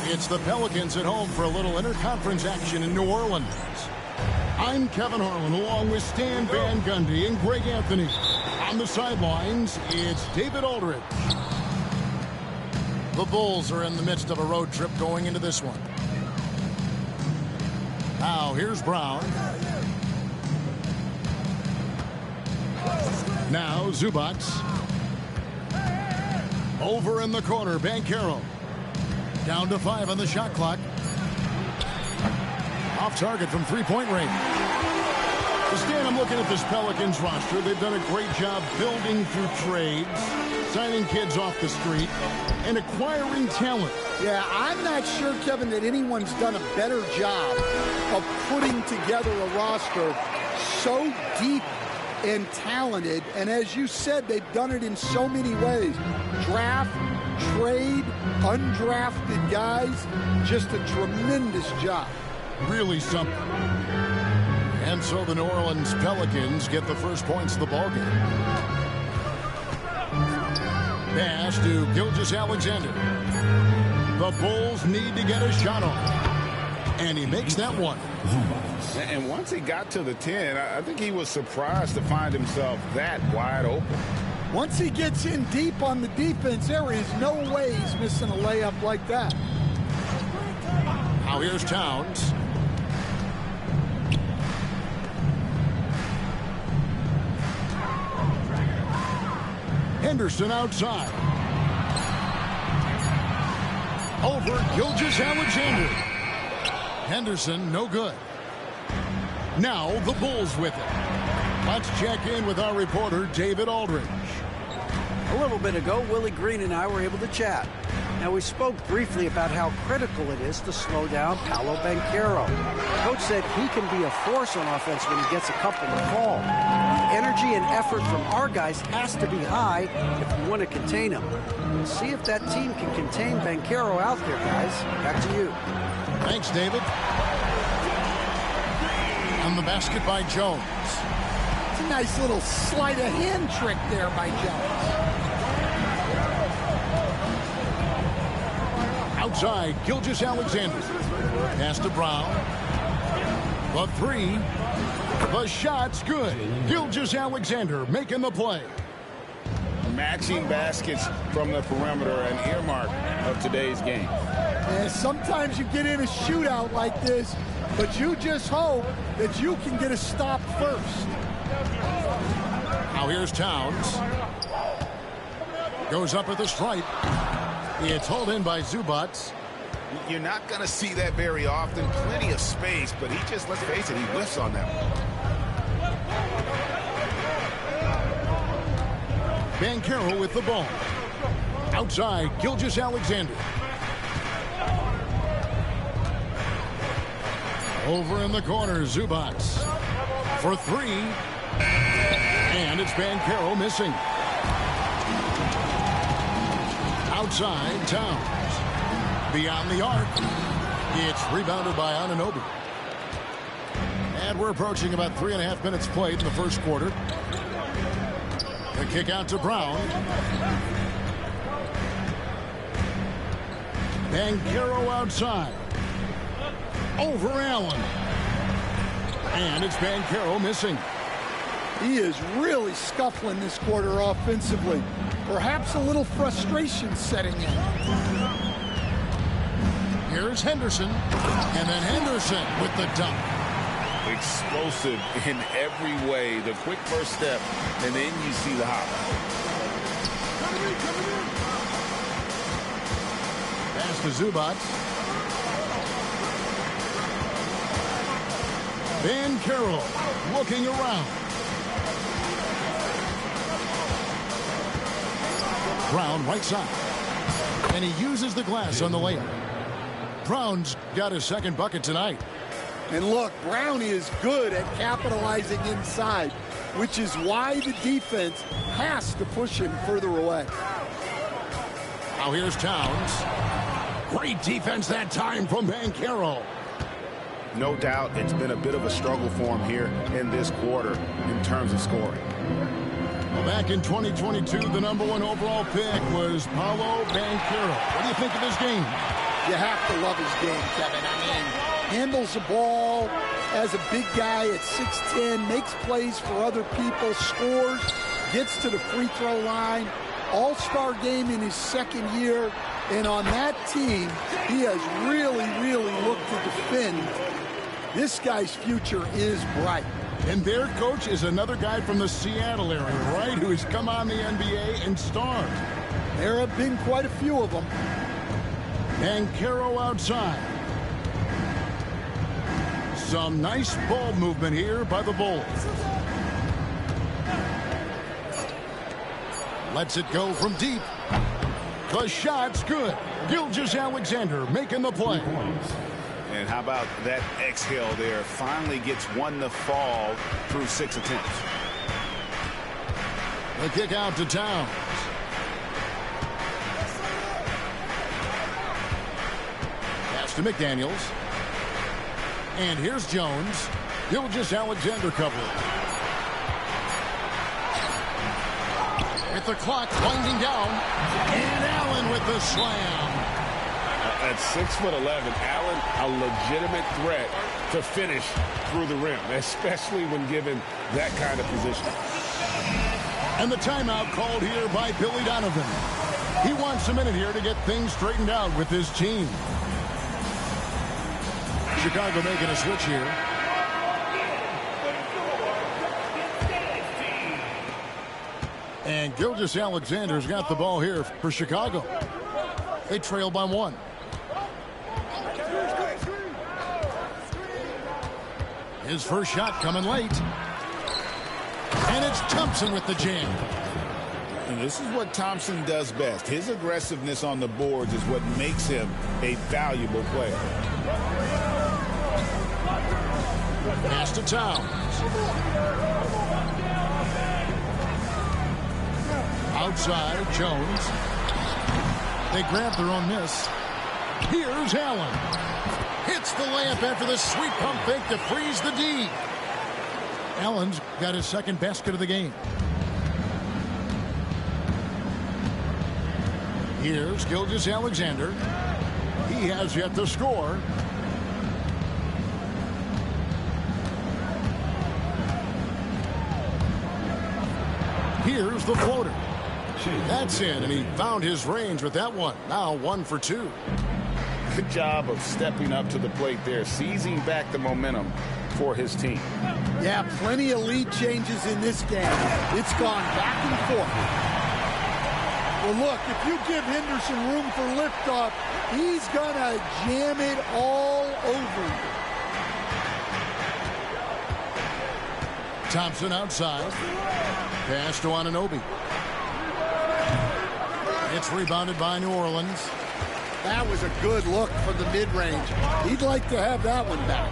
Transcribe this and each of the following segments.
It's the Pelicans at home for a little interconference action in New Orleans. I'm Kevin Harlan along with Stan Van Gundy and Greg Anthony. On the sidelines, it's David Aldridge. The Bulls are in the midst of a road trip going into this one. Now, here's Brown. Now, Zubac. Over in the corner, Banchero. Down to 5 on the shot clock. Off target from three-point range. Stan, I'm looking at this Pelicans roster. They've done a great job building through trades, signing kids off the street, and acquiring talent. Yeah, I'm not sure, Kevin, that anyone's done a better job of putting together a roster so deep and talented. And as you said, they've done it in so many ways. Draft, trade, undrafted guys. Just a tremendous job. Really something. And so the New Orleans Pelicans get the first points of the ballgame. Pass to Gilgeous-Alexander. The Bulls need to get a shot on. And he makes that one. And once he got to the 10, I think he was surprised to find himself that wide open. Once he gets in deep on the defense, there is no way he's missing a layup like that. Now here's Towns. Henderson outside. Over Gilgeous-Alexander. Henderson, no good. Now the Bulls with it. Let's check in with our reporter, David Aldridge. A little bit ago, Willie Green and I were able to chat. Now, we spoke briefly about how critical it is to slow down Paolo Banchero. Coach said he can be a force on offense when he gets a couple to fall. The energy and effort from our guys has to be high if we want to contain him. We'll see if that team can contain Banchero out there, guys. Back to you. Thanks, David. And the basket by Jones. It's a nice little sleight of hand trick there by Jones. Outside, Gilgeous-Alexander. Pass to Brown. The three. The shot's good. Gilgeous-Alexander making the play. Matching baskets from the perimeter, an earmark of today's game. And sometimes you get in a shootout like this, but you just hope that you can get a stop first. Now here's Towns. Goes up at the stripe. It's hauled in by Zubac. You're not going to see that very often. Plenty of space, but he just, let's face it, he whiffs on that one. Banchero with the ball. Outside, Gilgeous-Alexander. Over in the corner, Zubac. For three. And it's Banchero missing. Outside, Towns. Beyond the arc. It's rebounded by Anunoby. And we're approaching about 3.5 minutes played in the first quarter. The kick out to Brown. Banchero outside. Over Allen. And it's Banchero missing. He is really scuffling this quarter offensively. Perhaps a little frustration setting in. Here's Henderson. And then Henderson with the dunk. Explosive in every way. The quick first step, and then you see the hop. Pass to Zubac. Banchero looking around. Brown right side. And he uses the glass on the layup. Brown's got his second bucket tonight. And look, Brown is good at capitalizing inside, which is why the defense has to push him further away. Now here's Towns. Great defense that time from Banchero. No doubt it's been a bit of a struggle for him here in this quarter in terms of scoring. Well, back in 2022, the #1 overall pick was Paolo Banchero. What do you think of his game? You have to love his game, Kevin. I mean, handles the ball as a big guy at 6'10", makes plays for other people, scores, gets to the free throw line. All-star game in his second year. And on that team, he has really, really looked to defend. This guy's future is bright. And their coach is another guy from the Seattle area, right, who's come on the NBA and starred. There have been quite a few of them. Banchero outside. Some nice ball movement here by the Bulls. Lets it go from deep. The shot's good. Gilgeous-Alexander making the play. And how about that exhale there? Finally gets one to fall through 6 attempts. The kick out to Towns. Pass to McDaniels. And here's Jones. Gilgeous-Alexander covering. With the clock winding down. And Allen with the slam. At 6'11", Allen, a legitimate threat to finish through the rim, especially when given that kind of position. And the timeout called here by Billy Donovan. He wants a minute here to get things straightened out with his team. Chicago making a switch here. And Gilgeous-Alexander's got the ball here for Chicago. They trail by 1. His first shot coming late. And it's Thompson with the jam. And this is what Thompson does best. His aggressiveness on the boards is what makes him a valuable player. Pass to Towns. Outside, Jones. They grab their own miss. Here's Allen. Hits the layup after the sweet pump fake to freeze the D. Allen's got his second basket of the game. Here's Gilgeous-Alexander. He has yet to score. Here's the floater. That's in, and he found his range with that one. Now 1 for 2. Good job of stepping up to the plate there, seizing back the momentum for his team. Yeah, plenty of lead changes in this game. It's gone back and forth. Well, look, if you give Henderson room for liftoff, he's going to jam it all over you. Thompson outside. Pass to Anunoby. It's rebounded by New Orleans. That was a good look from the mid-range. He'd like to have that one back.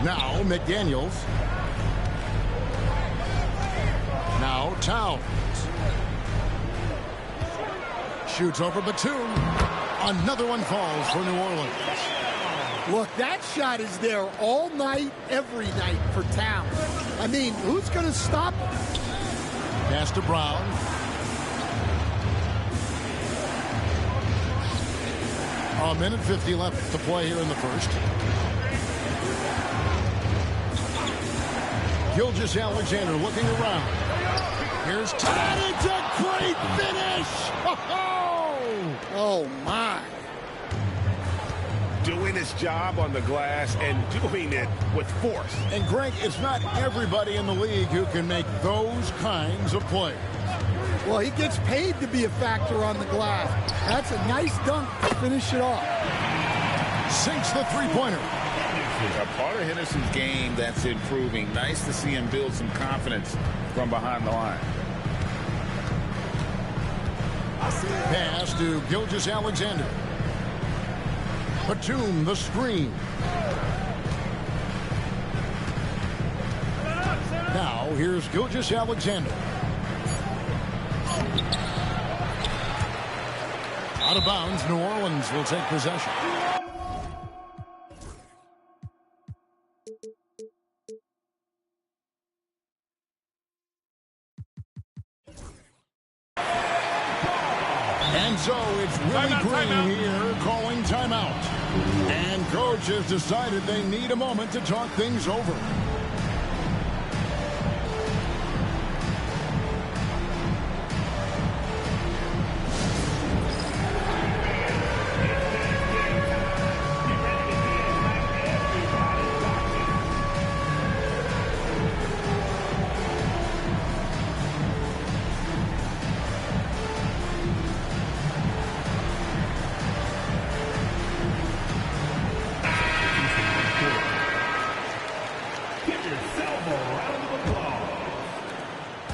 Now McDaniels. Now Towns. Shoots over Batum. Another one falls for New Orleans. Look, that shot is there all night, every night for Towns. I mean, who's going to stop him? Pass to Brown. A minute 50 left to play here in the first. Gilgeous-Alexander looking around. Here's Todd. It's a great finish. Oh, my. Doing his job on the glass and doing it with force. And, Greg, it's not everybody in the league who can make those kinds of plays. Well, he gets paid to be a factor on the glass. That's a nice dunk to finish it off. Sinks the three-pointer. A part of Henderson's game that's improving. Nice to see him build some confidence from behind the line. Pass to Gilgeous-Alexander. Batum, the screen. Now, here's Gilgeous-Alexander. Out of bounds, New Orleans will take possession. And so it's Willie Green here calling timeout. And coach has decided they need a moment to talk things over.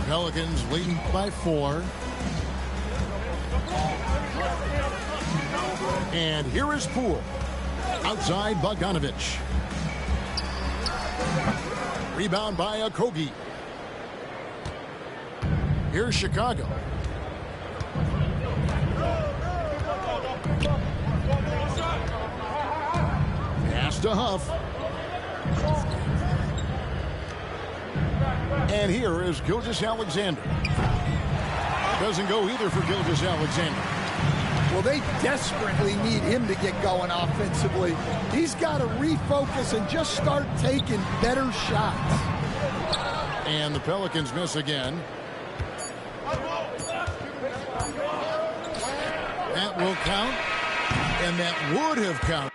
Pelicans leading by 4. And here is Poole. Outside Bogdanovich. Rebound by Okogie. Here's Chicago. Pass to Huff. And here is Gilgeous-Alexander. Doesn't go either for Gilgeous-Alexander. Well, they desperately need him to get going offensively. He's got to refocus and just start taking better shots. And the Pelicans miss again. That will count. And that would have counted.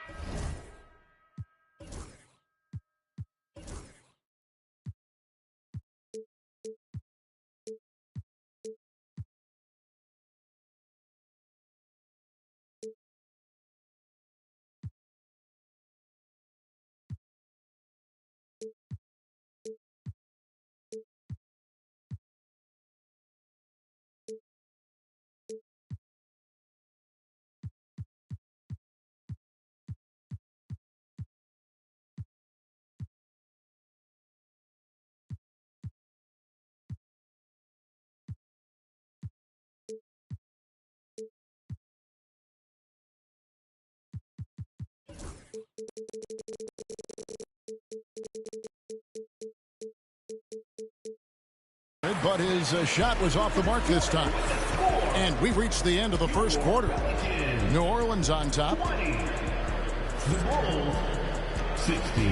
But his shot was off the mark this time. And we reached the end of the first quarter. New Orleans on top. 16.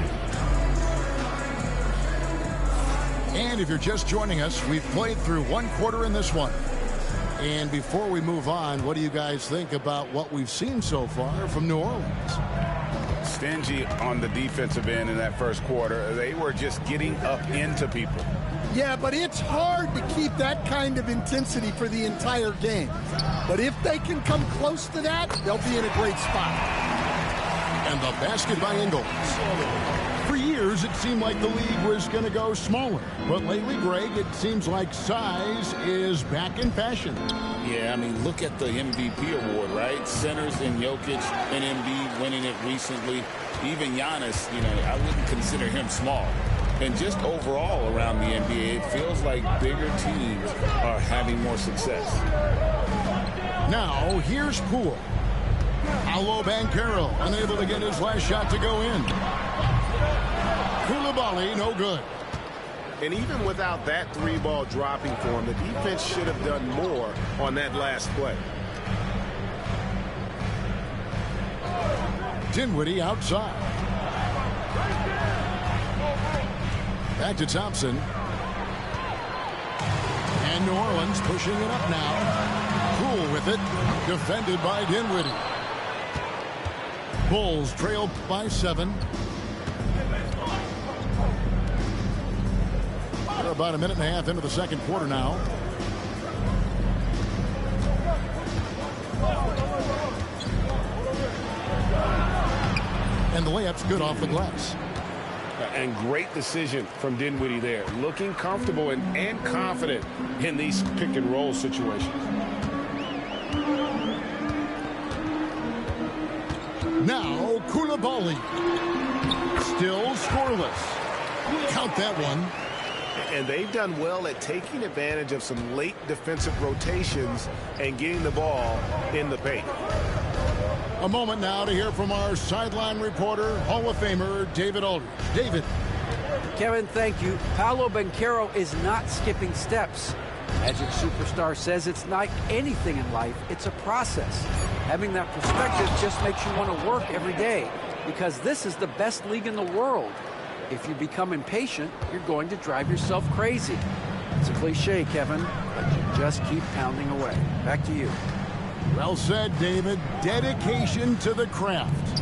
And if you're just joining us, we've played through one quarter in this one. And before we move on, what do you guys think about what we've seen so far from New Orleans? Stingy on the defensive end in that first quarter. They were just getting up into people. Yeah, but it's hard to keep that kind of intensity for the entire game. But if they can come close to that, they'll be in a great spot. And the basket by Ingles. For years, it seemed like the league was going to go smaller. But lately, Greg, it seems like size is back in fashion. Yeah, I mean, look at the MVP award, right? Centers and Jokic and Embiid winning it recently. Even Giannis, you know, I wouldn't consider him small. And just overall around the NBA, it feels like bigger teams are having more success. Now, here's Poole. Paolo Banchero unable to get his last shot to go in. Koulibaly, no good. And even without that three-ball dropping for him, the defense should have done more on that last play. Dinwiddie outside. Back to Thompson. And New Orleans pushing it up now. Poole with it. Defended by Dinwiddie. Bulls trail by 7. We're about a minute and a half into the second quarter now. And the layup's good off the glass. And great decision from Dinwiddie there. Looking comfortable and confident in these pick and roll situations. Now Koulibaly. Still scoreless. Count that one. And they've done well at taking advantage of some late defensive rotations and getting the ball in the paint. A moment now to hear from our sideline reporter, Hall of Famer David Aldridge. David. Kevin, thank you. Paolo Banchero is not skipping steps. Magic Superstar says it's like anything in life, it's a process. Having that perspective just makes you want to work every day because this is the best league in the world. If you become impatient, you're going to drive yourself crazy. It's a cliche, Kevin, but you just keep pounding away. Back to you. Well said, David. Dedication to the craft.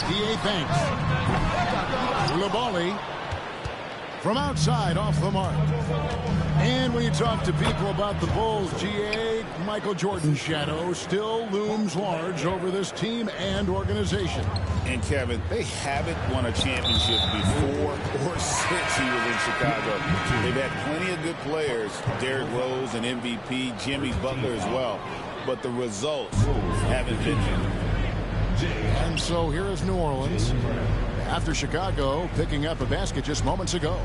D.A. Banks. Koulibaly from outside off the mark. And when you talk to people about the Bulls, G.A., Michael Jordan's shadow still looms large over this team and organization. And, Kevin, they haven't won a championship before or since he was in Chicago. They've had plenty of good players, Derrick Rose and MVP, Jimmy Butler as well. But the results haven't been there. And so here is New Orleans after Chicago picking up a basket just moments ago.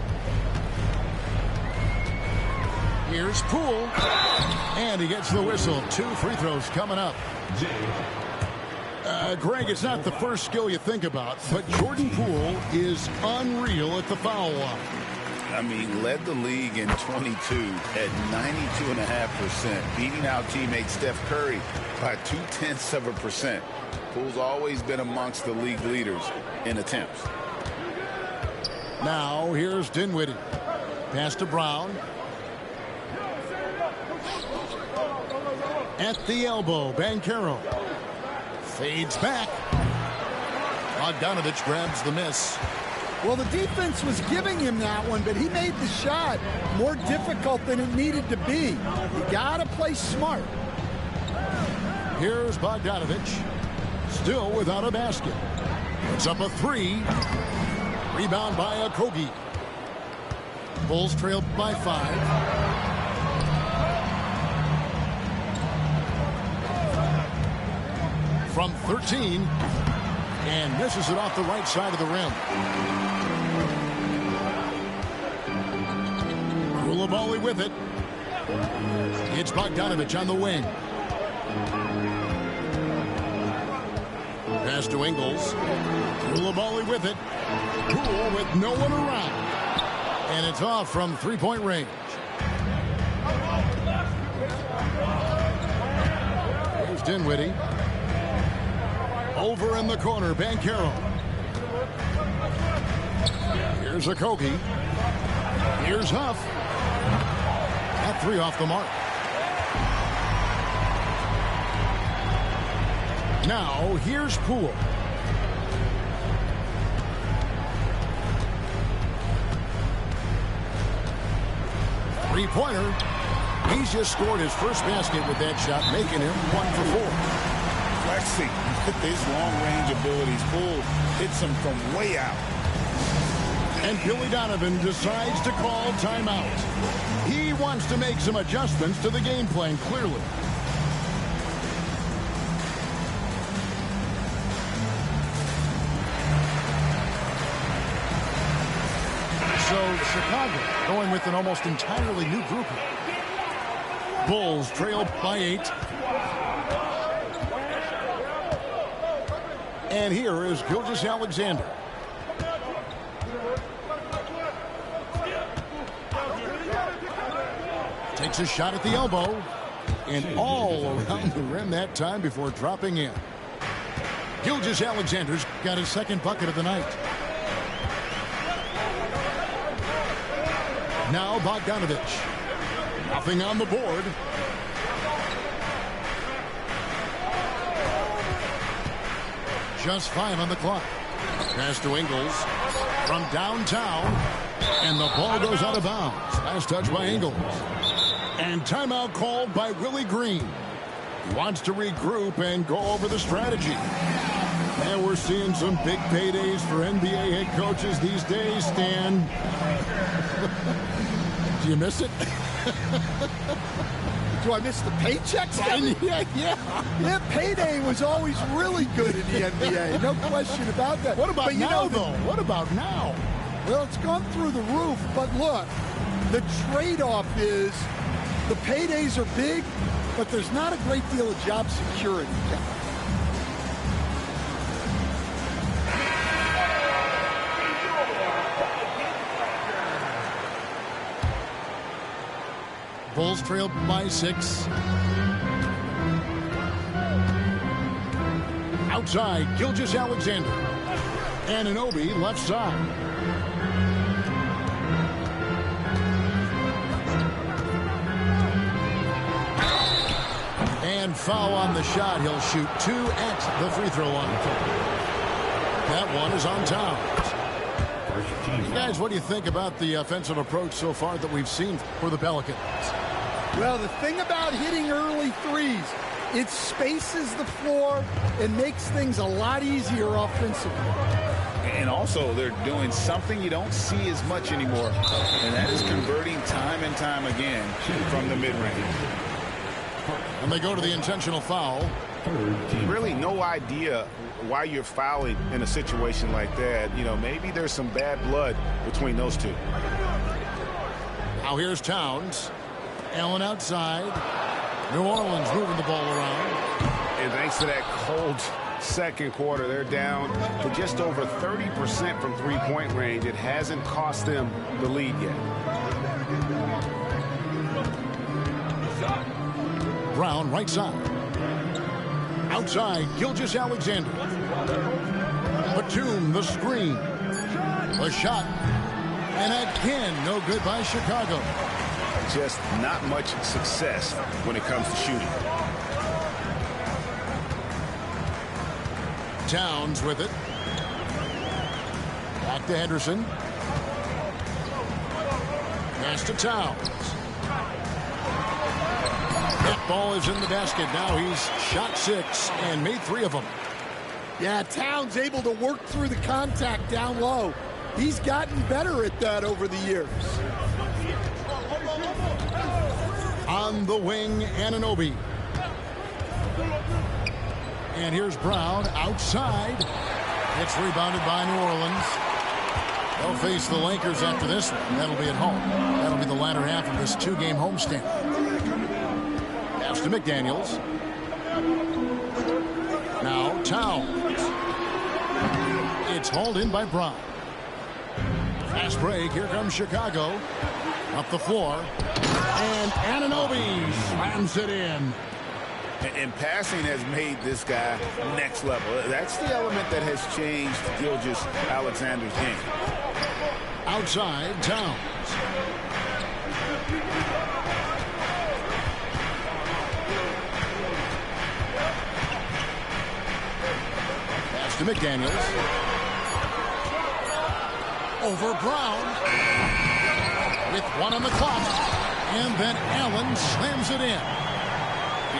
Here's Poole. And he gets the whistle. 2 free throws coming up. Greg, it's not the first skill you think about, but Jordan Poole is unreal at the foul line. I mean, led the league in 22 at 92.5%, beating out teammate Steph Curry by 0.2%. Poole's always been amongst the league leaders in attempts. Now here's Dinwiddie. Pass to Brown. At the elbow, Banchero. Fades back. Bogdanovich grabs the miss. Well, the defense was giving him that one, but he made the shot more difficult than it needed to be. You got to play smart. Here's Bogdanovich. Still without a basket. It's up a 3. Rebound by Okogie. Bulls trail by 5. From 13. And misses it off the right side of the rim. Koulibaly with it. It's Bogdanovich on the wing. Pass to Ingles. Koulibaly with it. Poole with no one around. And it's off from three-point range. Here's Dinwiddie. Over in the corner, Banchero. Here's Okogie. Here's Huff. That 3 off the mark. Now, here's Poole. Three-pointer. He's just scored his first basket with that shot, making him 1 for 4. Flexing with his long-range abilities. Poole hits him from way out. And Billy Donovan decides to call timeout. He wants to make some adjustments to the game plan, clearly. So Chicago going with an almost entirely new group. Bulls trail by 8. And here is Gilgeous-Alexander. Takes a shot at the elbow. And all around the rim that time before dropping in. Gilgeous-Alexander's got his second bucket of the night. Now Bogdanovich. Nothing on the board. Just 5 on the clock. Pass to Ingles from downtown. And the ball goes out of bounds. Last touch by Ingles. And timeout called by Willie Green. He wants to regroup and go over the strategy. And we're seeing some big paydays for NBA head coaches these days, Stan. Do you miss it? Do I miss the paychecks, Kevin? Yeah, payday was always really good in the NBA. No question about that. What about but now, though? What about now? Well, it's gone through the roof, but look, the trade-off is the paydays are big, but there's not a great deal of job security. Bulls trail by 6. Outside, Gilgeous-Alexander. Anunoby left side. And foul on the shot. He'll shoot 2 at the free throw line. That one is on Towns. Guys, what do you think about the offensive approach so far that we've seen for the Pelicans? Well, the thing about hitting early threes, it spaces the floor and makes things a lot easier offensively. And also, they're doing something you don't see as much anymore, and that is converting time and time again from the mid-range. And they go to the intentional foul. Really no idea why you're fouling in a situation like that. You know, maybe there's some bad blood between those two. Now here's Towns. Allen outside. New Orleans moving the ball around. And thanks to that cold second quarter, they're down to just over 30% from three-point range. It hasn't cost them the lead yet. Brown right side. Outside, Gilgeous-Alexander. Batum, the screen. The shot. And again, no good by Chicago. Just not much success when it comes to shooting. Towns with it. Back to Henderson. Pass to Towns. That ball is in the basket. Now he's shot 6 and made 3 of them. Yeah, Towns able to work through the contact down low. He's gotten better at that over the years. On the wing, Anunoby. And here's Brown outside. It's rebounded by New Orleans. They'll face the Lakers after this one. That'll be at home. That'll be the latter half of this 2-game homestand. Pass to McDaniels. Now Towns. It's hauled in by Brown. Fast break. Here comes Chicago. Up the floor. And Anunoby slams it in. And passing has made this guy next level. That's the element that has changed Gilgeous-Alexander's game. Outside, Towns. Pass to McDaniels. Over Brown. With 1 on the clock. And then Allen slams it in.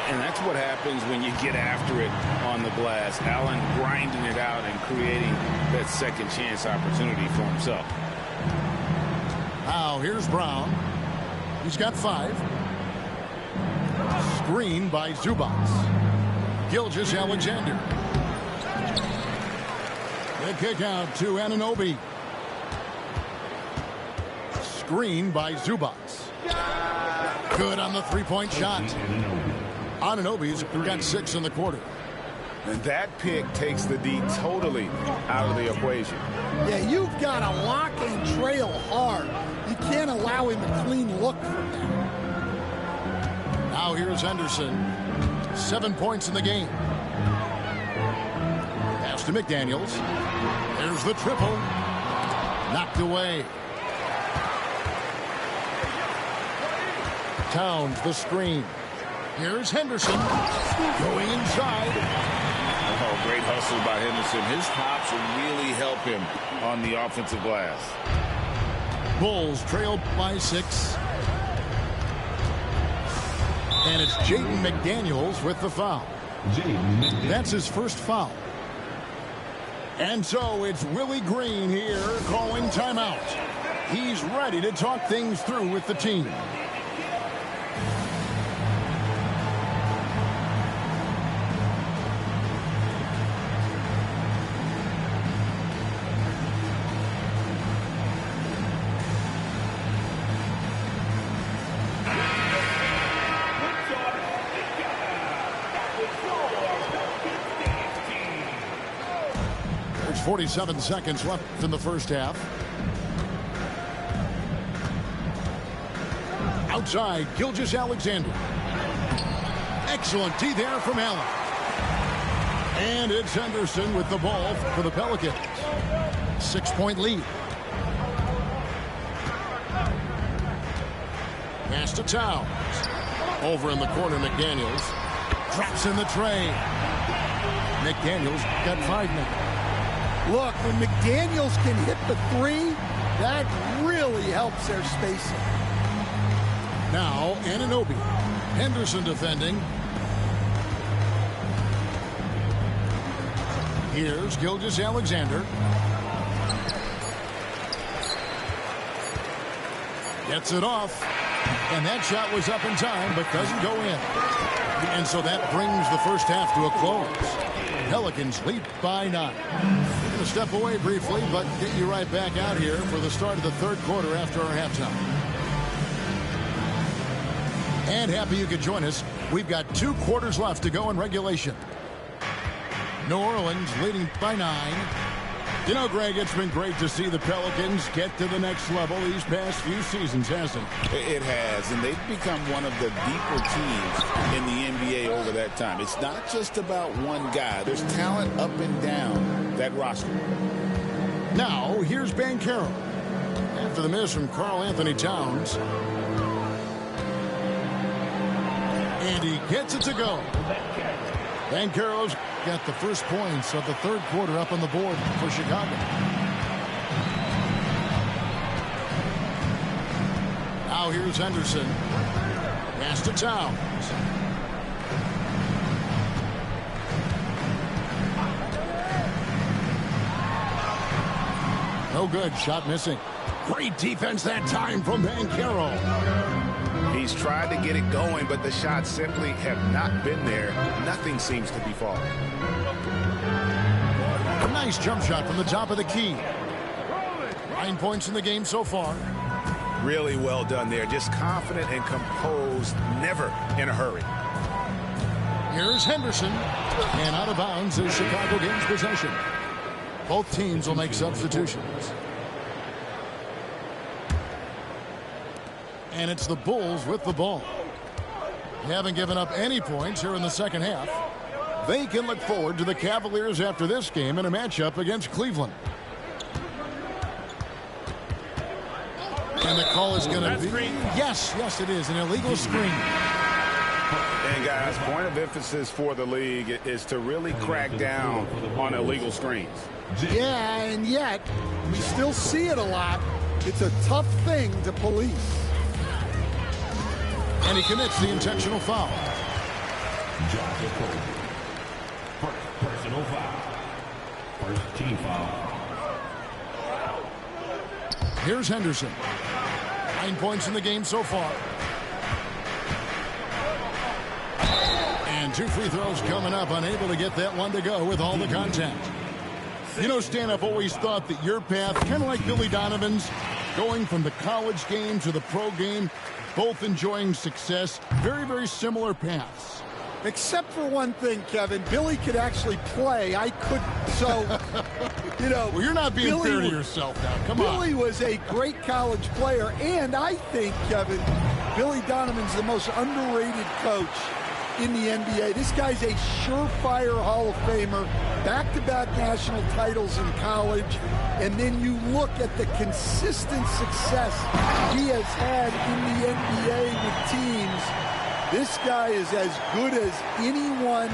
And that's what happens when you get after it on the glass. Allen grinding it out and creating that second chance opportunity for himself. Now here's Brown. He's got 5. Screen by Zubats. Gilgeous-Alexander. The kick out to Anunoby. Screen by Zubats. Good on the 3-point shot. Anunoby's got 6 in the quarter. And that pick takes the D totally out of the equation. Yeah, you've got to lock and trail hard. You can't allow him a clean look from that. Now here's Henderson. 7 points in the game. Pass to McDaniels. There's the triple. Knocked away. Towns, the screen. Here's Henderson going inside. Oh, great hustle by Henderson. His hops will really help him on the offensive glass. Bulls trailed by 6. And it's Jaden McDaniels with the foul. That's his first foul. And so it's Willie Green here calling timeout. He's ready to talk things through with the team. There's 47 seconds left in the first half. Outside, Gilgeous-Alexander. Excellent D there from Allen. And it's Henderson with the ball for the Pelicans. 6-point lead. Pass to Towns. Over in the corner, McDaniels. Drops in the tray. McDaniels got 5 now. Look, when McDaniels can hit the 3, that really helps their spacing. Now, Anunoby. Henderson defending. Here's Gilgeous-Alexander. Gets it off. And that shot was up in time, but doesn't go in. And so that brings the first half to a close. Pelicans lead by 9. We're going to step away briefly, but get you right back out here for the start of the third quarter after our halftime. And happy you could join us. We've got 2 quarters left to go in regulation. New Orleans leading by 9. You know, Greg, it's been great to see the Pelicans get to the next level these past few seasons, hasn't it? It has, and they've become one of the deeper teams in the NBA over that time. It's not just about one guy. There's talent up and down that roster. Now, here's Banchero. After the miss from Karl Anthony Towns. And he gets it to go. Banchero's got the first points of the third quarter up on the board for Chicago. Now here's Henderson. Pass to Towns. No good. Shot missing. Great defense that time from Banchero. He's tried to get it going, but the shots simply have not been there. Nothing seems to be falling. A nice jump shot from the top of the key. 9 points in the game so far. Really well done there. Just confident and composed, never in a hurry. Here's Henderson. And out of bounds as Chicago gains possession. Both teams will make substitutions. And it's the Bulls with the ball. They haven't given up any points here in the second half. They can look forward to the Cavaliers after this game in a matchup against Cleveland. And the call is going to be... Yes, it is. An illegal screen. And guys, point of emphasis for the league is to really crack down on illegal screens. Yeah, and yet, we still see it a lot. It's a tough thing to police. And he commits the intentional foul. First personal foul. First team foul. Here's Henderson. 9 points in the game so far. And 2 free throws coming up. Unable to get that one to go with all the contact. You know, Stan, I've always thought that your path, kind of like Billy Donovan's, going from the college game to the pro game, both enjoying success, very, very similar paths. Except for one thing, Kevin. Billy could actually play. I couldn't. So, you know. Well, you're not being fair to yourself now. Come on. Billy was a great college player. And I think, Kevin, Billy Donovan's the most underrated coach in the NBA. This guy's a surefire Hall of Famer, back-to-back national titles in college, and then you look at the consistent success he has had in the NBA with teams. This guy is as good as anyone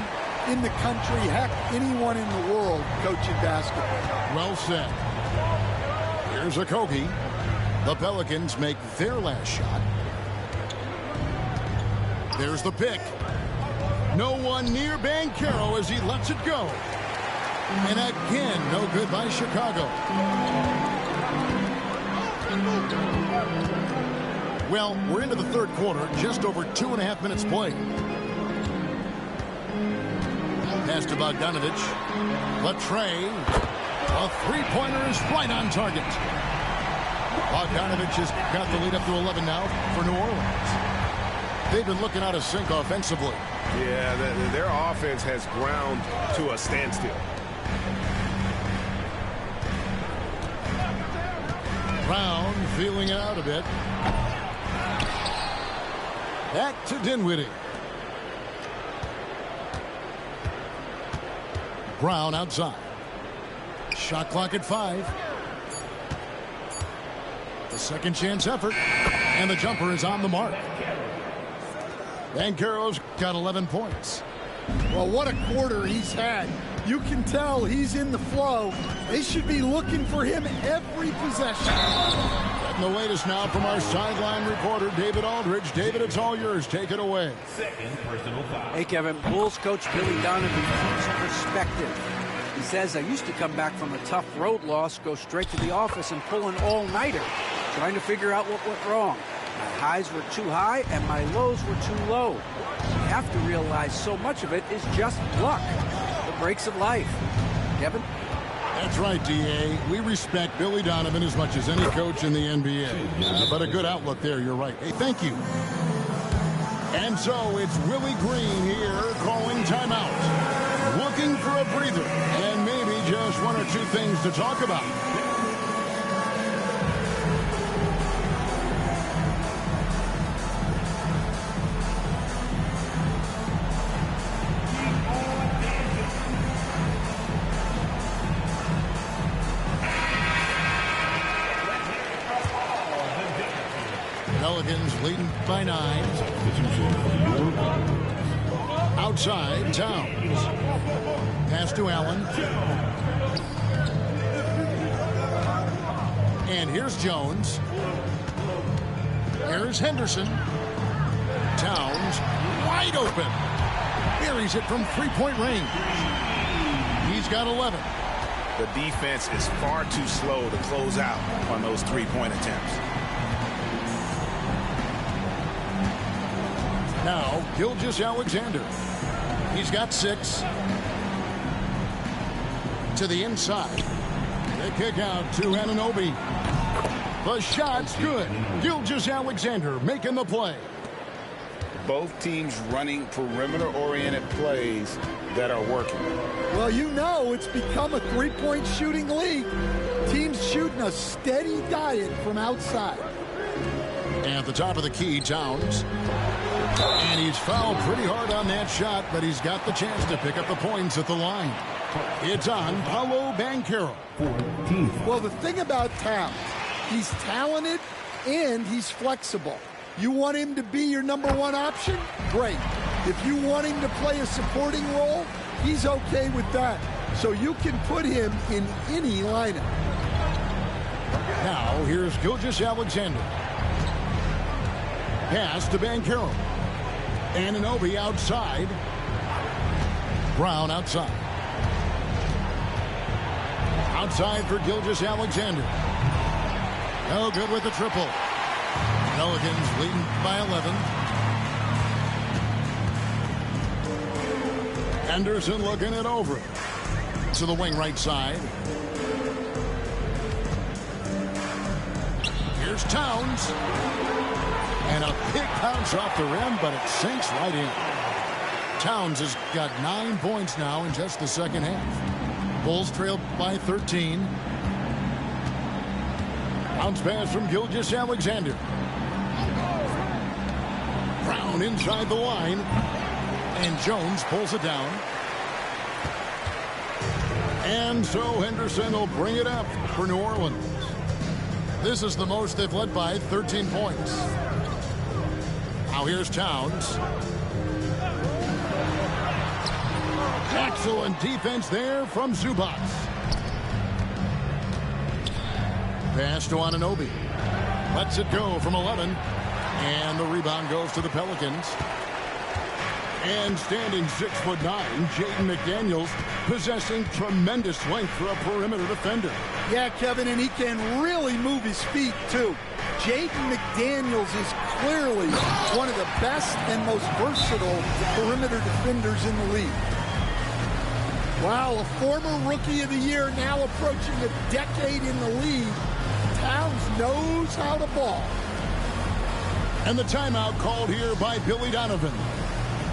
in the country, heck, anyone in the world coaching basketball. Well said. Here's a Kogi. The Pelicans make their last shot. There's the pick. No one near Banchero as he lets it go. And again, no good by Chicago. Well, we're into the third quarter, just over 2.5 minutes played. Pass to Bogdanovich. Latre. A three-pointer is right on target. Bogdanovich has got the lead up to 11 now for New Orleans. They've been looking out of sync offensively. Yeah, their offense has ground to a standstill. Brown feeling it out a bit. Back to Dinwiddie. Brown outside. Shot clock at 5. The second chance effort. And the jumper is on the mark. Banchero's got 11 points. Well, what a quarter he's had. You can tell he's in the flow. They should be looking for him every possession. Getting the latest now from our sideline reporter, David Aldridge. David, it's all yours. Take it away. Hey, Kevin. Bulls coach Billy Donovan keeps perspective. He says, I used to come back from a tough road loss, go straight to the office and pull an all-nighter, trying to figure out what went wrong. My highs were too high and my lows were too low. You have to realize so much of it is just luck. The breaks of life. Kevin? That's right, D.A. We respect Billy Donovan as much as any coach in the NBA. But a good outlook there, you're right. Hey, thank you. And so it's Willie Green here calling timeout. Looking for a breather and maybe just one or two things to talk about. Pelicans leading by 9. Outside, Towns. Pass to Allen. And here's Jones. Here's Henderson. Towns wide open. Buries it from three-point range. He's got 11. The defense is far too slow to close out on those three-point attempts. Now, Gilgeous-Alexander. He's got 6. To the inside. The kick out to Anunoby. The shot's good. Gilgeous-Alexander making the play. Both teams running perimeter-oriented plays that are working. Well, you know it's become a three-point shooting league. Teams shooting a steady diet from outside. At the top of the key, Towns. And he's fouled pretty hard on that shot, but he's got the chance to pick up the points at the line. It's on Paolo Banchero. Well, the thing about Towns, he's talented and he's flexible. You want him to be your number one option? Great. If you want him to play a supporting role, he's okay with that. So you can put him in any lineup. Now, here's Gilgeous-Alexander. Pass to Banchero. Anunoby outside. Brown outside. Outside for Gilgeous-Alexander. No good with the triple. Pelicans leading by 11. Henderson looking it over. To the wing right side. Here's Towns. And a big bounce off the rim, but it sinks right in. Towns has got 9 points now in just the second half. Bulls trail by 13. Bounce pass from Gilgeous-Alexander. Brown inside the line. And Jones pulls it down. And so Henderson will bring it up for New Orleans. This is the most they've led by, 13 points. Now here's Towns. Excellent defense there from Zubac. Pass to Anunoby. Lets it go from 11. And the rebound goes to the Pelicans. And standing 6'9", Jaden McDaniels, possessing tremendous length for a perimeter defender. Yeah, Kevin, and he can really move his feet, too. Jaden McDaniels is clearly one of the best and most versatile perimeter defenders in the league. Wow, a former Rookie of the Year, now approaching a decade in the league. Towns knows how to ball. And the timeout called here by Billy Donovan.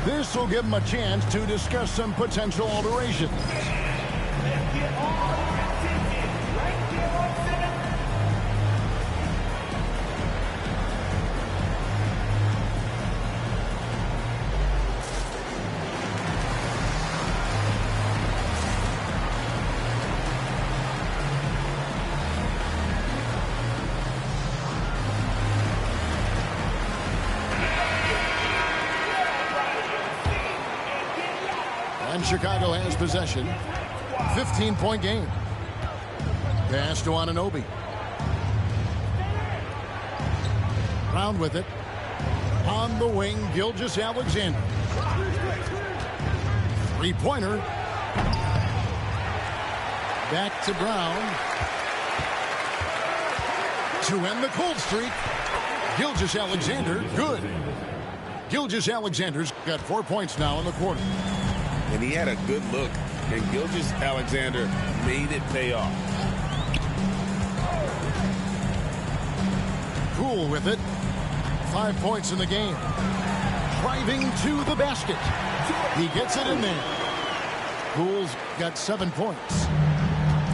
This will give him a chance to discuss some potential alterations. And Chicago has possession. 15-point game. Pass to Anunoby. Brown with it. On the wing, Gilgeous-Alexander. Three-pointer. Back to Brown. To end the cold streak. Gilgeous-Alexander, good. Gilgeous-Alexander's got 4 points now in the quarter. And he had a good look, and Gilgeous-Alexander made it pay off. Poole with it. 5 points in the game. Driving to the basket. He gets it in there. Poole's got 7 points.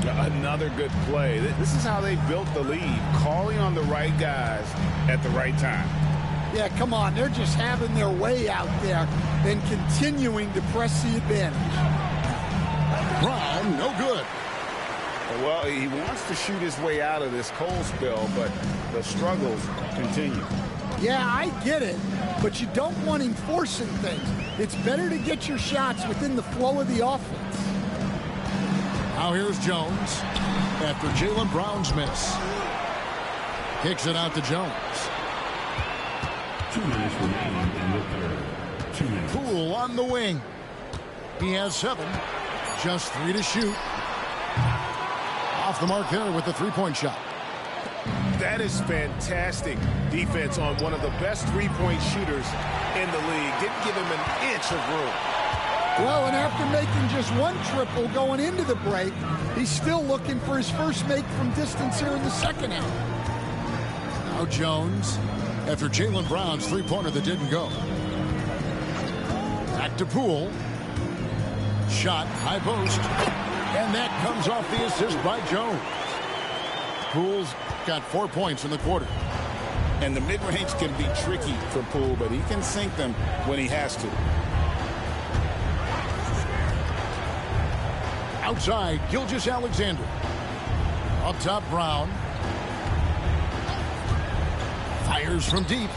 Another good play. This is how they built the lead, calling on the right guys at the right time. Yeah, come on. They're just having their way out there and continuing to press the advantage. Brown, no good. Well, he wants to shoot his way out of this cold spell, but the struggles continue. Yeah, I get it, but you don't want him forcing things. It's better to get your shots within the flow of the offense. Now here's Jones after Jaylen Brown's miss. Kicks it out to Jones. 2 minutes remaining in the third. 2 minutes. Poole on the wing. He has 7. Just 3 to shoot. Off the mark there with the three-point shot. That is fantastic defense on one of the best three-point shooters in the league. Didn't give him an inch of room. Well, and after making just 1 triple going into the break, he's still looking for his first make from distance here in the second half. Now Jones after Jaylen Brown's three-pointer that didn't go. Back to Poole. Shot, high post. And that comes off the assist by Jones. Poole's got 4 points in the quarter. And the mid-range can be tricky for Poole, but he can sink them when he has to. Outside, Gilgeous-Alexander. Up top, Brown. Fires from deep.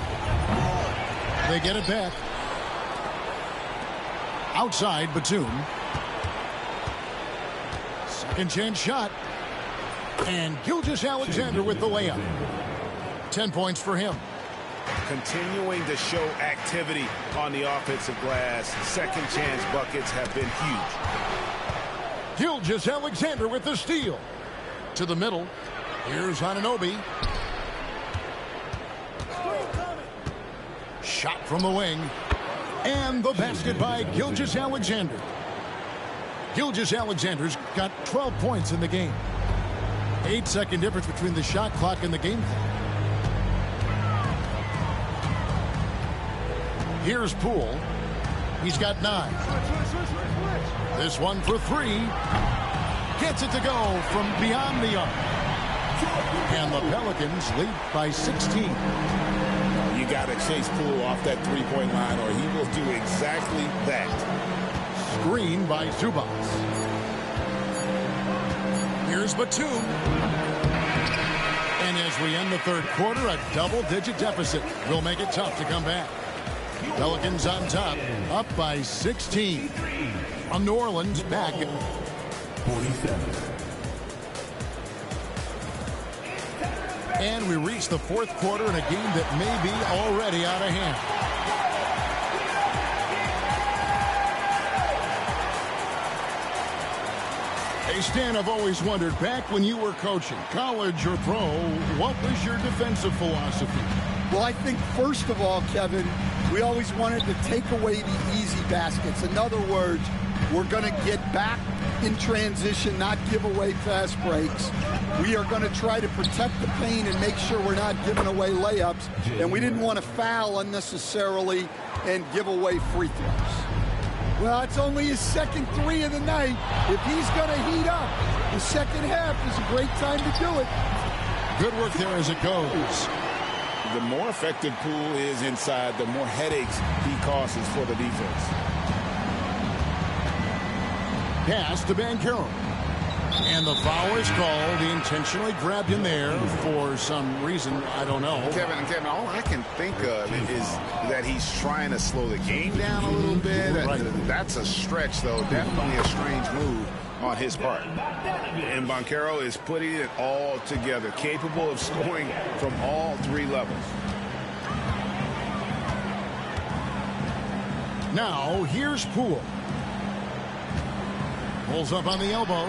They get it back. Outside, Batum. Second chance shot. And Gilgeous-Alexander with the layup. 10 points for him. Continuing to show activity on the offensive glass. Second chance buckets have been huge. Gilgeous-Alexander with the steal. To the middle. Here's Anunoby. Shot from the wing. And the basket by Gilgeous-Alexander. Gilgeous-Alexander's got 12 points in the game. 8-second difference between the shot clock and the game clock. Here's Poole. He's got 9. This one for 3. Gets it to go from beyond the arc. And the Pelicans lead by 16. You got to chase Poole off that three-point line, or he will do exactly that. Screen by Zubac. Here's Batum. And as we end the third quarter, a double-digit deficit will make it tough to come back. Pelicans on top, up by 16. From New Orleans, back. 47. And we reach the fourth quarter in a game that may be already out of hand. Hey, Stan, I've always wondered, back when you were coaching, college or pro, what was your defensive philosophy? Well, I think, first of all, Kevin, we always wanted to take away the easy baskets. In other words, we're going to get back in transition, not give away fast breaks. We are going to try to protect the paint and make sure we're not giving away layups. And we didn't want to foul unnecessarily and give away free throws. Well, it's only his second three of the night. If he's going to heat up, the second half is a great time to do it. Good work there as it goes. The more effective Poole is inside, the more headaches he causes for the defense. Pass to Banchero. And the foul is called. He intentionally grabbed him there for some reason. I don't know. Kevin, all I can think of is that he's trying to slow the game down a little bit. Right. That's a stretch, though. Definitely a strange move on his part. And Banchero is putting it all together, capable of scoring from all three levels. Now, here's Poole. Pulls up on the elbow.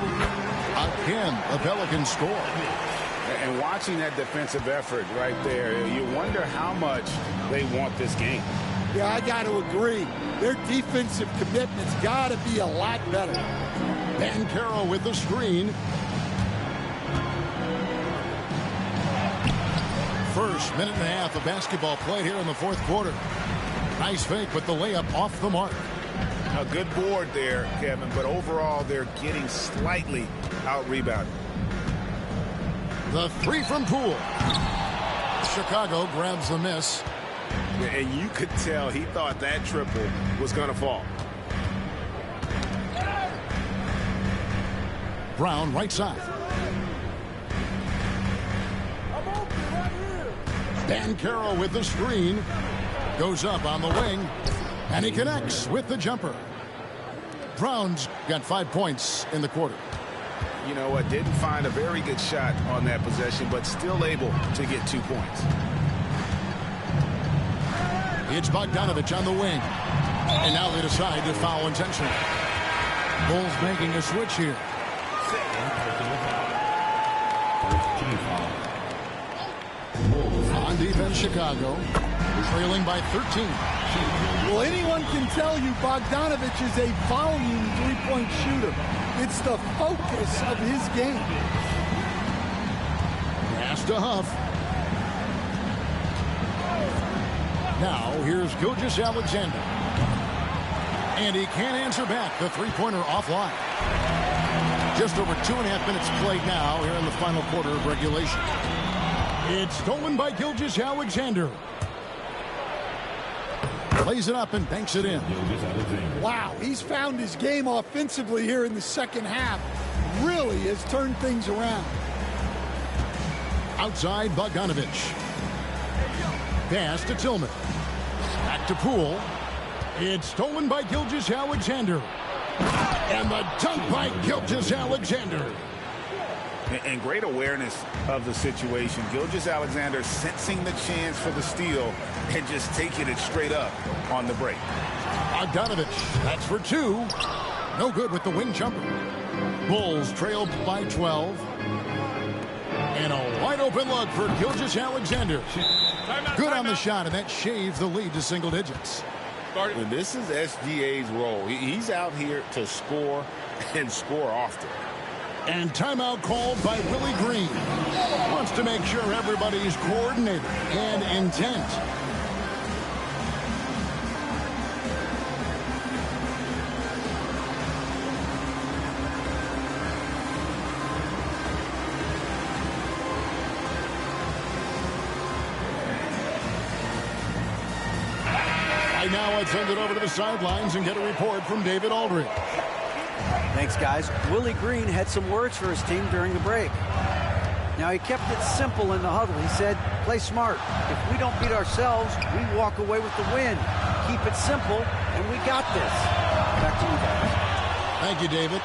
Again, the Pelicans score. And watching that defensive effort right there, you wonder how much they want this game. Yeah, I got to agree. Their defensive commitment's got to be a lot better. Banchero with the screen. First minute and a half of basketball played here in the fourth quarter. Nice fake, but the layup off the mark. A good board there, Kevin, but overall they're getting slightly out-rebounded. The three from Poole. Chicago grabs the miss. And you could tell he thought that triple was going to fall. Brown right side. Banchero with the screen. Goes up on the wing. And he connects with the jumper. Brown's got 5 points in the quarter. You know what? Didn't find a very good shot on that possession, but still able to get 2 points. It's Bogdanovich on the wing. And now they decide to foul intentionally. Bulls making a switch here. On defense, Chicago. Trailing by 13. Well, anyone can tell you Bogdanovich is a volume three-point shooter. It's the focus of his game. Pass to Huff. Now, here's Gilgeous-Alexander. And he can't answer back. The three-pointer offline. Just over 2.5 minutes played now here in the final quarter of regulation. It's stolen by Gilgeous-Alexander. Plays it up and banks it in. Wow, he's found his game offensively here in the second half. Really has turned things around. Outside, Bogdanovich. Pass to Tillman. Back to Poole. It's stolen by Gilgeous-Alexander. And the dunk by Gilgeous-Alexander. And great awareness of the situation. Gilgeous-Alexander sensing the chance for the steal and just taking it straight up on the break. Bogdanovich, that's for 2. No good with the wing jumper. Bulls trail by 12. And a wide open look for Gilgeous-Alexander. Good on the shot, and that shaves the lead to single digits. And this is SGA's role. He's out here to score and score often. And timeout called by Willie Green. Wants to make sure everybody's coordinated and intent. now let's send it over to the sidelines and get a report from David Aldridge. Thanks, guys. Willie Green had some words for his team during the break. Now, he kept it simple in the huddle. He said, play smart. If we don't beat ourselves, we walk away with the win. Keep it simple, and we got this. Back to you guys. Thank you, David.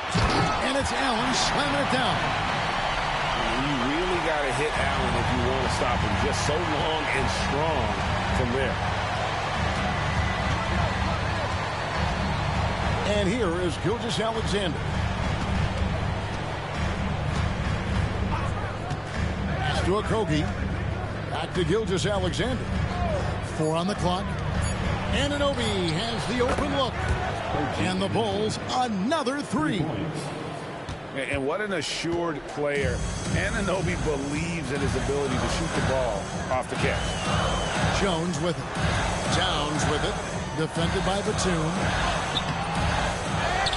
And it's Allen slamming it down. You really got to hit Allen if you want to stop him. Just so long and strong from there. And here is Gilgeous-Alexander. Pass to Okogie. Back to Gilgeous-Alexander. 4 on the clock. Anunoby has the open look. And the Bulls, another 3. And what an assured player. Anunoby believes in his ability to shoot the ball off the catch. Jones with it. Towns with it. Defended by Batum.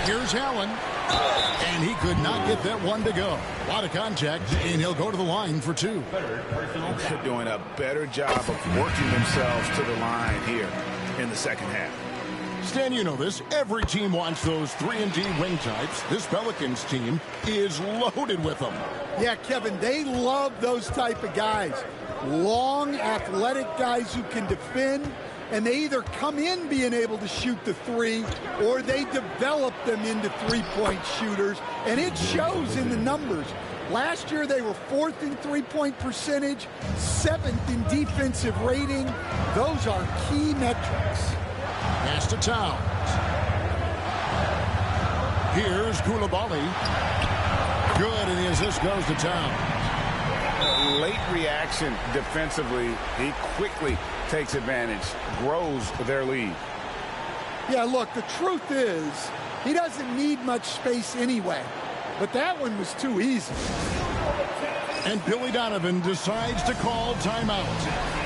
Here's Allen. And he could not get that one to go. A lot of contact, and he'll go to the line for 2. They're doing a better job of working themselves to the line here in the second half. Stan, you know this. Every team wants those 3-and-D wing types. This Pelicans team is loaded with them. Yeah, Kevin, they love those type of guys. Long, athletic guys who can defend, and they either come in being able to shoot the 3 or they develop them into three-point shooters, and it shows in the numbers. Last year they were 4th in three-point percentage, 7th in defensive rating. Those are key metrics. Pass to Towns. Here's Coulibaly. Good, and the assist goes to Towns. Late reaction defensively. He quickly takes advantage, grows their lead. Yeah, look, the truth is he doesn't need much space anyway, but that one was too easy. And Billy Donovan decides to call timeout.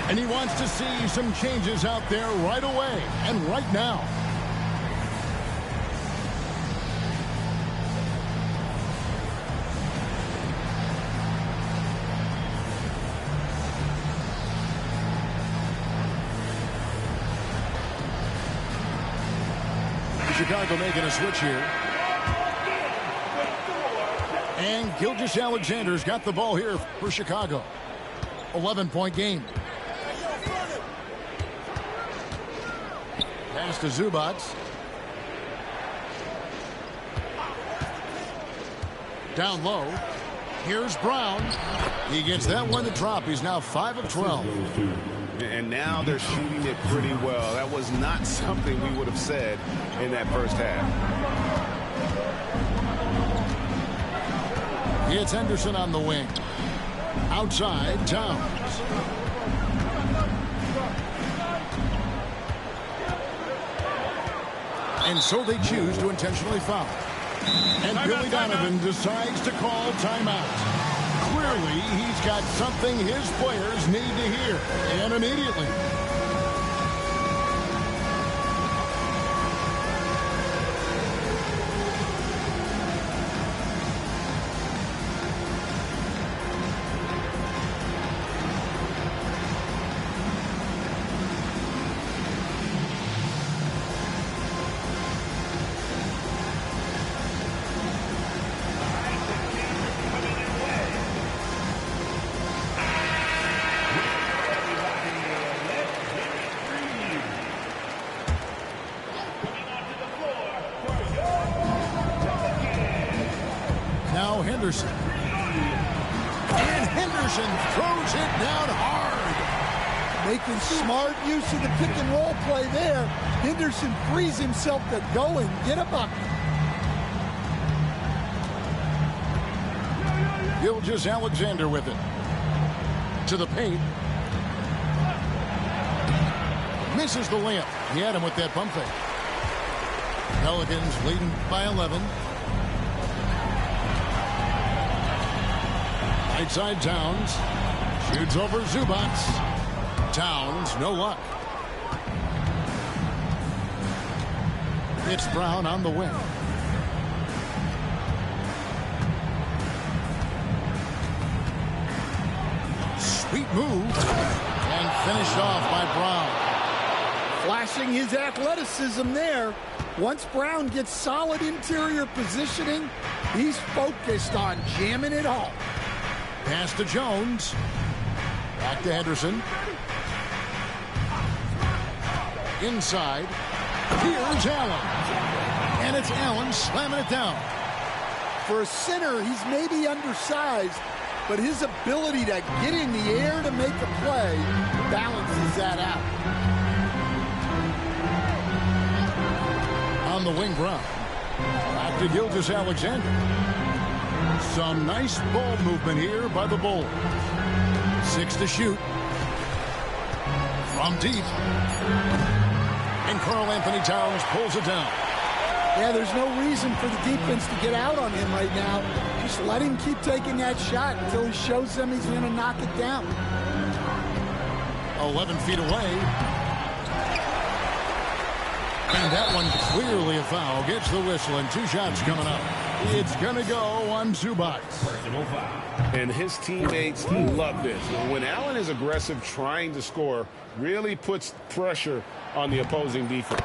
And he wants to see some changes out there right away and right now. Chicago making a switch here. And Gilgeous-Alexander's got the ball here for Chicago. 11-point game. Pass to Zubac. Down low. Here's Brown. He gets that one to drop. He's now 5 of 12. And now they're shooting it pretty well. That was not something we would have said in that first half. It's Henderson on the wing. Outside, Towns. And so they choose to intentionally foul. And Billy Donovan decides to call timeout. Clearly, he's got something his players need to hear, and immediately. Now Henderson. And Henderson throws it down hard. Making smart use of the pick and roll play there. Henderson frees himself to go and get a bucket. Gilgeous-Alexander with it. To the paint. Misses the layup. He had him with that pump fake. Pelicans leading by 11. Right side Towns. Shoots over Zubac. Towns, no luck. It's Brown on the wing. Sweet move. And finished off by Brown. Flashing his athleticism there. Once Brown gets solid interior positioning, he's focused on jamming it home. Pass to Jones. Back to Henderson. Inside. Here's Allen. And it's Allen slamming it down. For a center, he's maybe undersized, but his ability to get in the air to make a play balances that out. On the wing, Brown. Back to Gilgeous-Alexander. Some nice ball movement here by the Bulls. 6 to shoot. From deep. And Karl-Anthony Towns pulls it down. Yeah, there's no reason for the defense to get out on him right now. Just let him keep taking that shot until he shows them he's going to knock it down. 11 feet away. And that one clearly a foul. Gets the whistle and 2 shots coming up. It's going to go on Zubac. And his teammates love this. When Allen is aggressive trying to score, really puts pressure on the opposing defense.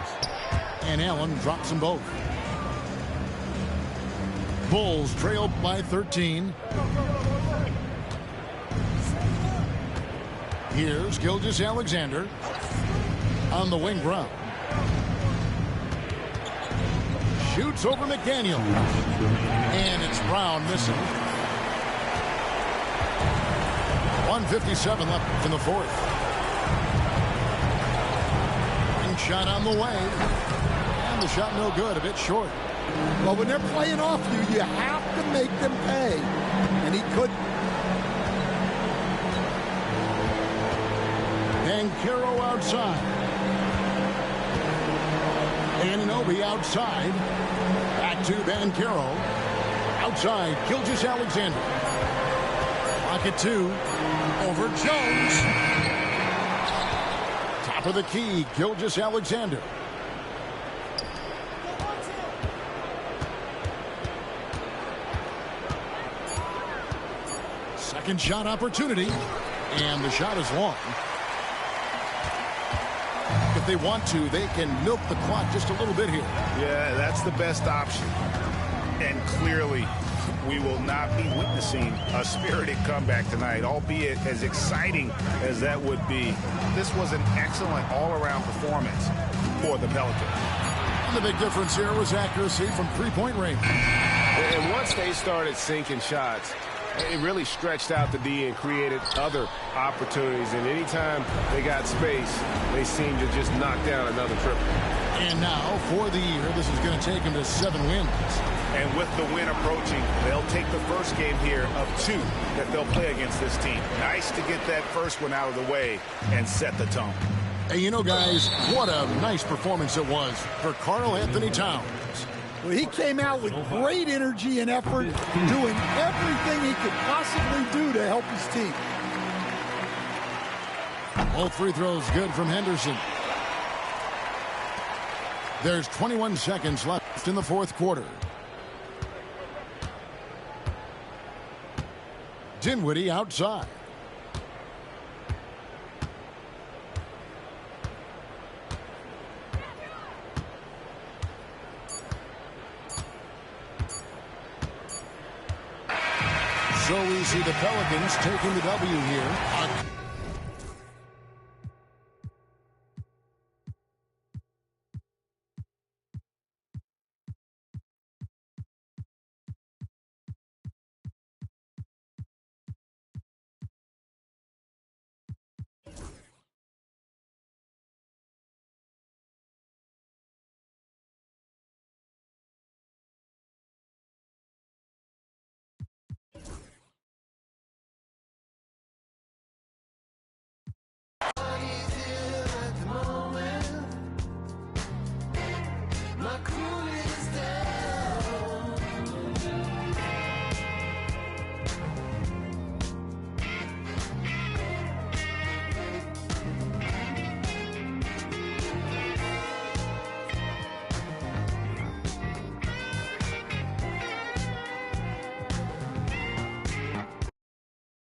And Allen drops them both. Bulls trail by 13. Here's Gilgeous-Alexander on the wing. Brown shoots over McDaniel, and it's Brown missing. 1:57 left in the fourth. And shot on the way, and the shot no good, a bit short. Well, when they're playing off you have to make them pay, and he couldn't. Banchero outside. Anunoby outside. Back to Banchero. Outside, Gilgeous-Alexander. Pocket 2. Over Jones. Top of the key, Gilgeous-Alexander. Second shot opportunity. And the shot is long. If they want to, they can milk the clock just a little bit here. Yeah, that's the best option. And clearly, we will not be witnessing a spirited comeback tonight, albeit as exciting as that would be. This was an excellent all-around performance for the Pelicans. And the big difference here was accuracy from three-point range. And once they started sinking shots, it really stretched out the D and created other opportunities. And anytime they got space, they seemed to just knock down another triple. And now, for the year, this is going to take them to 7 wins. And with the win approaching, they'll take the first game here of 2 that they'll play against this team. Nice to get that first one out of the way and set the tone. Hey, you know, guys, what a nice performance it was for Karl-Anthony Towns. Well, he came out with great energy and effort, doing everything he could possibly do to help his team. Both free throws good from Henderson. There's 21 seconds left in the fourth quarter. Dinwiddie outside. So we see the Pelicans taking the W here.